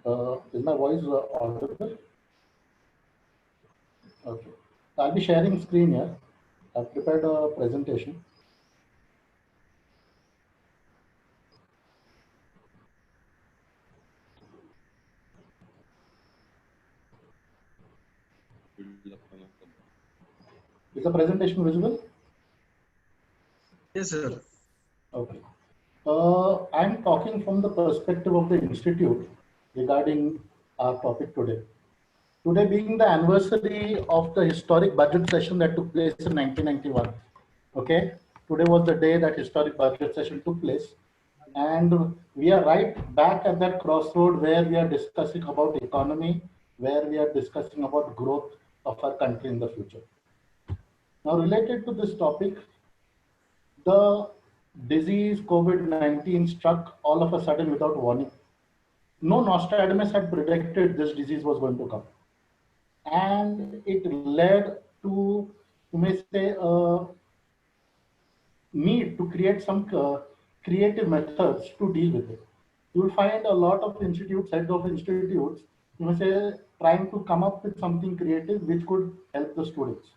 Is my voice audible? Okay. I'll be sharing screen here. I've prepared a presentation. Is the presentation visible? Yes, sir. Okay. I'm talking from the perspective of the institute regarding our topic today. Today being the anniversary of the historic budget session that took place in 1991. Okay. Today was the day that historic budget session took place. And we are right back at that crossroad where we are discussing about economy, where we are discussing about growth of our country in the future. Now, related to this topic, the disease COVID-19 struck all of a sudden without warning. No Nostradamus had predicted this disease was going to come. And it led to, you may say, a need to create some creative methods to deal with it. You will find a lot of institutes, heads of institutes, you may say, trying to come up with something creative which could help the students.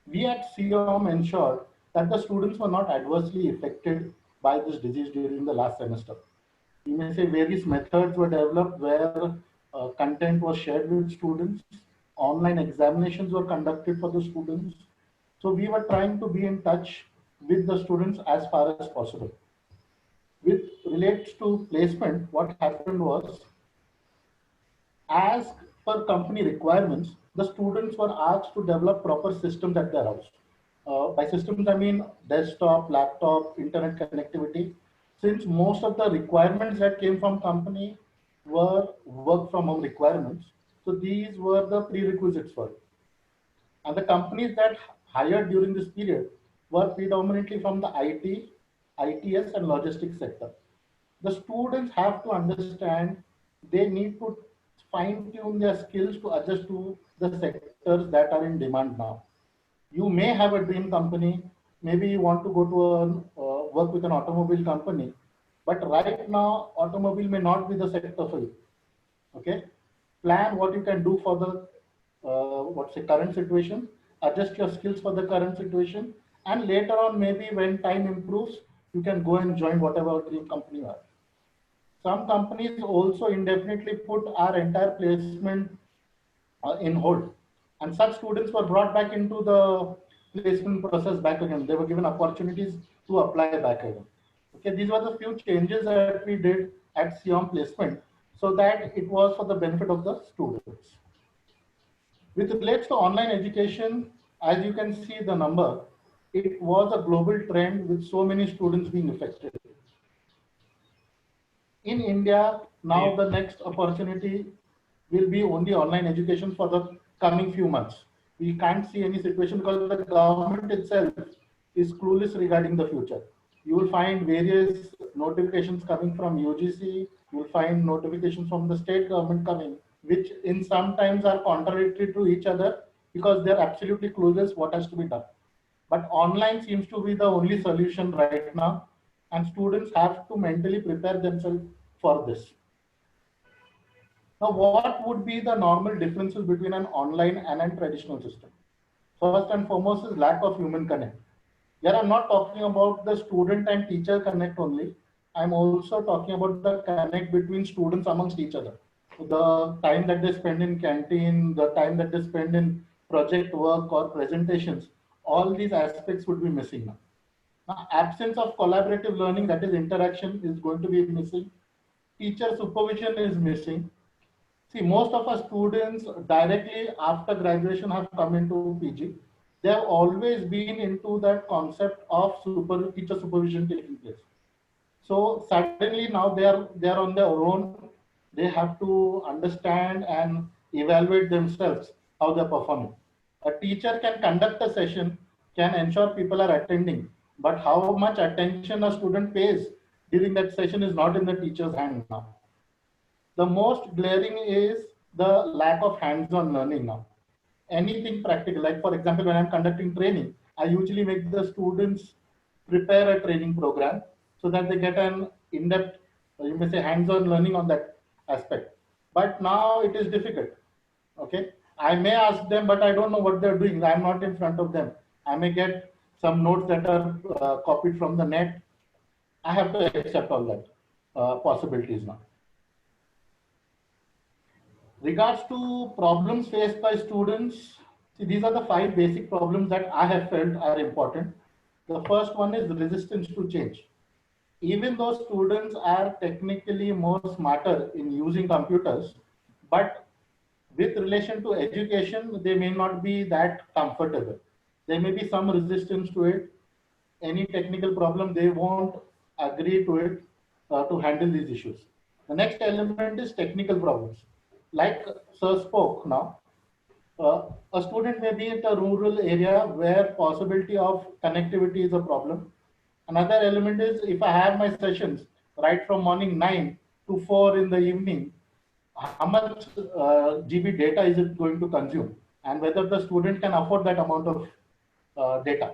We at CIOM ensured that the students were not adversely affected by this disease during the last semester. You may say various methods were developed where content was shared with students, online examinations were conducted for the students. So we were trying to be in touch with the students as far as possible. With relates to placement, what happened was, as per company requirements, the students were asked to develop proper systems at their house. By systems, I mean desktop, laptop, internet connectivity. Since most of the requirements that came from company were work from home requirements, so these were the prerequisites for it. And the companies that hired during this period were predominantly from the IT, ITS, and logistics sector. The students have to understand they need to fine tune their skills to adjust to the sectors that are in demand now. You may have a dream company, maybe you want to go to a work with an automobile company, but right now automobile may not be the sector for you. Okay, plan what you can do for the what's the current situation, adjust your skills for the current situation, and later on maybe when time improves you can go and join whatever dream company you have. Some companies also indefinitely put our entire placement in hold, and such students were brought back into the placement process back again. They were given opportunities to apply back again. Okay, these were the few changes that we did at CIOM placement so that it was for the benefit of the students. With relates to online education, as you can see the number, it was a global trend with so many students being affected. In India, now the next opportunity will be only online education for the coming few months. We can't see any situation because the government itself is clueless regarding the future. You will find various notifications coming from UGC, you will find notifications from the state government coming, which in sometimes are contradictory to each other because they're absolutely clueless what has to be done. But online seems to be the only solution right now, and students have to mentally prepare themselves for this. Now, what would be the normal differences between an online and a traditional system? First and foremost is lack of human connect. Here I'm not talking about the student and teacher connect only. I'm also talking about the connect between students amongst each other. The time that they spend in canteen, the time that they spend in project work or presentations, all these aspects would be missing now. Now, absence of collaborative learning, that is interaction, is going to be missing. Teacher supervision is missing. See, most of our students directly after graduation have come into PG. They have always been into that concept of teacher supervision taking place. So suddenly now they are on their own. They have to understand and evaluate themselves how they're performing. A teacher can conduct a session, can ensure people are attending, but how much attention a student pays during that session is not in the teacher's hand now. The most glaring is the lack of hands-on learning now. Anything practical, like for example, when I'm conducting training, I usually make the students prepare a training program so that they get an in-depth, you may say hands-on learning on that aspect. but now it is difficult. Okay, I may ask them, but I don't know what they're doing. I'm not in front of them. I may get some notes that are copied from the net. I have to accept all that possibilities now. Regards to problems faced by students, see, these are the 5 basic problems that I have felt are important. The first one is resistance to change. Even though students are technically more smarter in using computers, but with relation to education, they may not be that comfortable. There may be some resistance to it. Any technical problem, they won't agree to it to handle these issues. The next element is technical problems. Like Sir spoke now, a student may be in a rural area where possibility of connectivity is a problem. Another element is if I have my sessions right from morning 9 to 4 in the evening, how much GB data is it going to consume, and whether the student can afford that amount of data.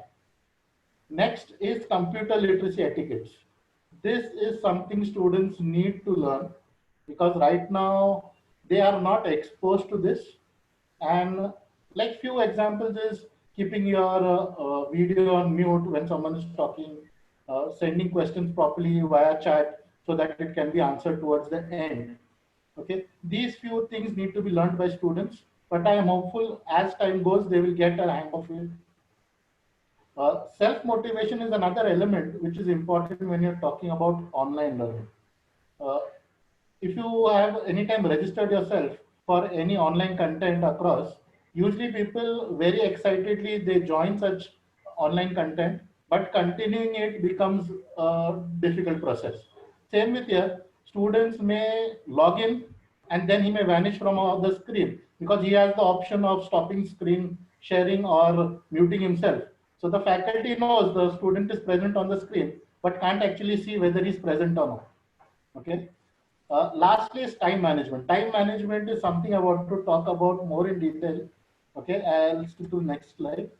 Next is computer literacy etiquettes. This is something students need to learn because right now they are not exposed to this. And like few examples is keeping your video on mute when someone is talking, sending questions properly via chat so that it can be answered towards the end. Okay, these few things need to be learned by students, but I am hopeful as time goes they will get a hang of it. Self motivation is another element which is important when you're talking about online learning. Uh, if you have anytime registered yourself for any online content across, usually people very excitedly they join such online content, but continuing it becomes a difficult process. Same with here, students may log in and then he may vanish from the screen because he has the option of stopping screen sharing or muting himself. So the faculty knows the student is present on the screen, but can't actually see whether he's present or not. Okay. Lastly is time management. Time management is something I want to talk about more in detail. Okay, I'll skip to the next slide.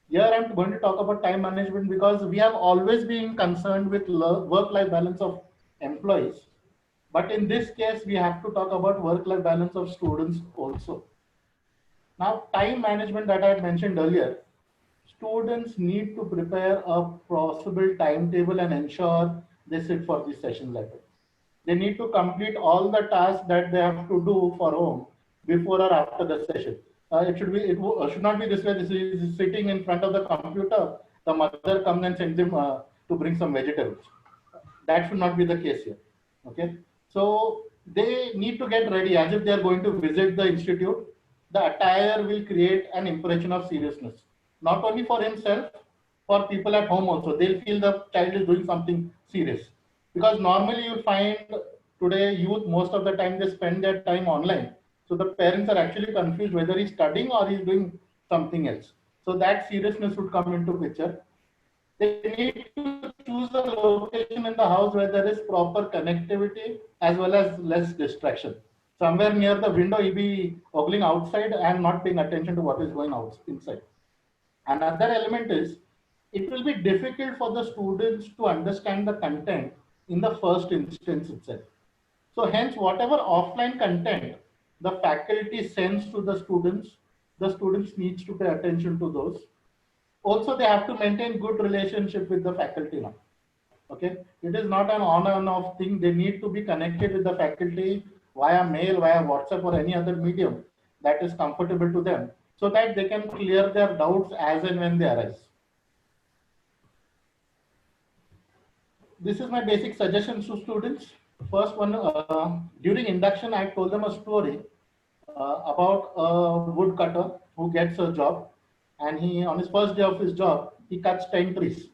Here I'm going to talk about time management because we have always been concerned with work-life balance of employees. But in this case, we have to talk about work-life balance of students also. Now, time management that I had mentioned earlier, students need to prepare a possible timetable and ensure they sit for these sessions like it. They need to complete all the tasks that they have to do for home before or after the session. Should not be this way. This is sitting in front of the computer. The mother comes and sends him to bring some vegetables. That should not be the case here. Okay, so they need to get ready as if they are going to visit the institute. The attire will create an impression of seriousness, not only for himself, for people at home also. They'll feel the child is doing something serious because normally you'll find today youth most of the time they spend their time online, so the parents are actually confused whether he's studying or he's doing something else. So that seriousness would come into picture. They need to choose a location in the house where there is proper connectivity as well as less distraction. Somewhere near the window, he'll be ogling outside and not paying attention to what is going on inside. Another element is it will be difficult for the students to understand the content in the first instance itself. So hence, whatever offline content the faculty sends to the students needs to pay attention to those. Also, they have to maintain good relationship with the faculty now. Okay, it is not an on and off thing. They need to be connected with the faculty via mail, via WhatsApp, or any other medium that is comfortable to them, so that they can clear their doubts as and when they arise. This is my basic suggestions to students. First one, during induction, I told them a story about a woodcutter who gets a job, and he on his first day of his job he cuts 10 trees.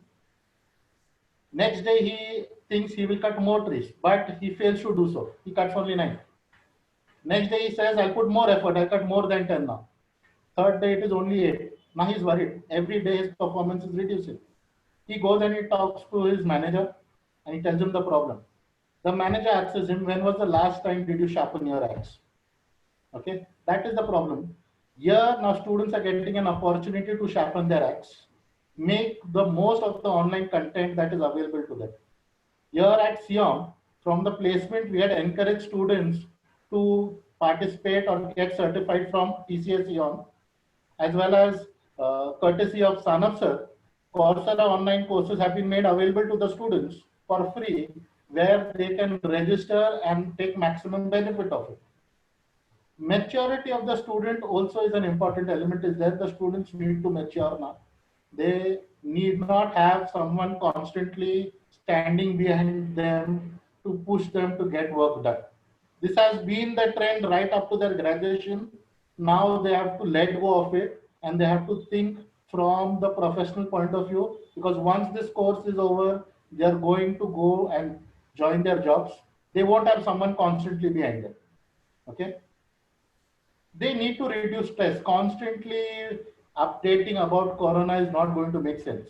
Next day he thinks he will cut more trees, but he fails to do so. He cuts only 9. Next day he says, I'll put more effort, I'll cut more than 10 now. Third day it is only 8. Now he's worried. Every day his performance is reducing. He goes and he talks to his manager and he tells him the problem. The manager asks him, when was the last time did you sharpen your axe? Okay, that is the problem. Here now students are getting an opportunity to sharpen their axe, make the most of the online content that is available to them. Here at SIOM, from the placement, we had encouraged students to participate or get certified from TCS EON, as well as courtesy of Sanap sir, Coursera online courses have been made available to the students for free, where they can register and take maximum benefit of it. Maturity of the student also is an important element. Is that the students need to mature now. They need not have someone constantly standing behind them to push them to get work done. This has been the trend right up to their graduation. Now they have to let go of it and they have to think from the professional point of view, because once this course is over, they are going to go and join their jobs. They won't have someone constantly behind them. Okay, they need to reduce stress. Constantly updating about corona is not going to make sense.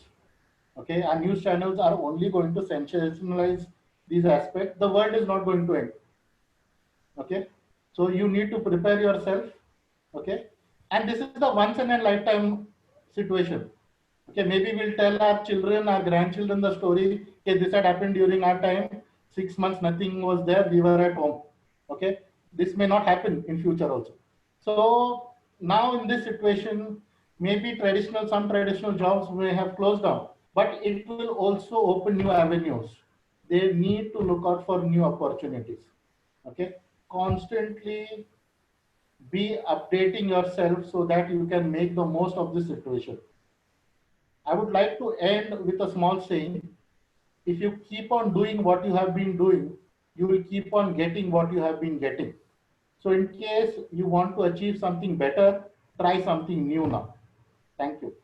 Okay, our news channels are only going to sensationalize these aspects. The world is not going to end. Okay, so you need to prepare yourself. Okay, and this is the once in a lifetime situation. Okay, maybe we'll tell our children, our grandchildren the story. Okay, this had happened during our time. 6 months nothing was there, we were at home. Okay, this may not happen in future also. So now in this situation, maybe some traditional jobs may have closed down, but it will also open new avenues. They need to look out for new opportunities. Okay, constantly be updating yourself so that you can make the most of this situation. I would like to end with a small saying. If you keep on doing what you have been doing, you will keep on getting what you have been getting. So in case you want to achieve something better, try something new now. Thank you.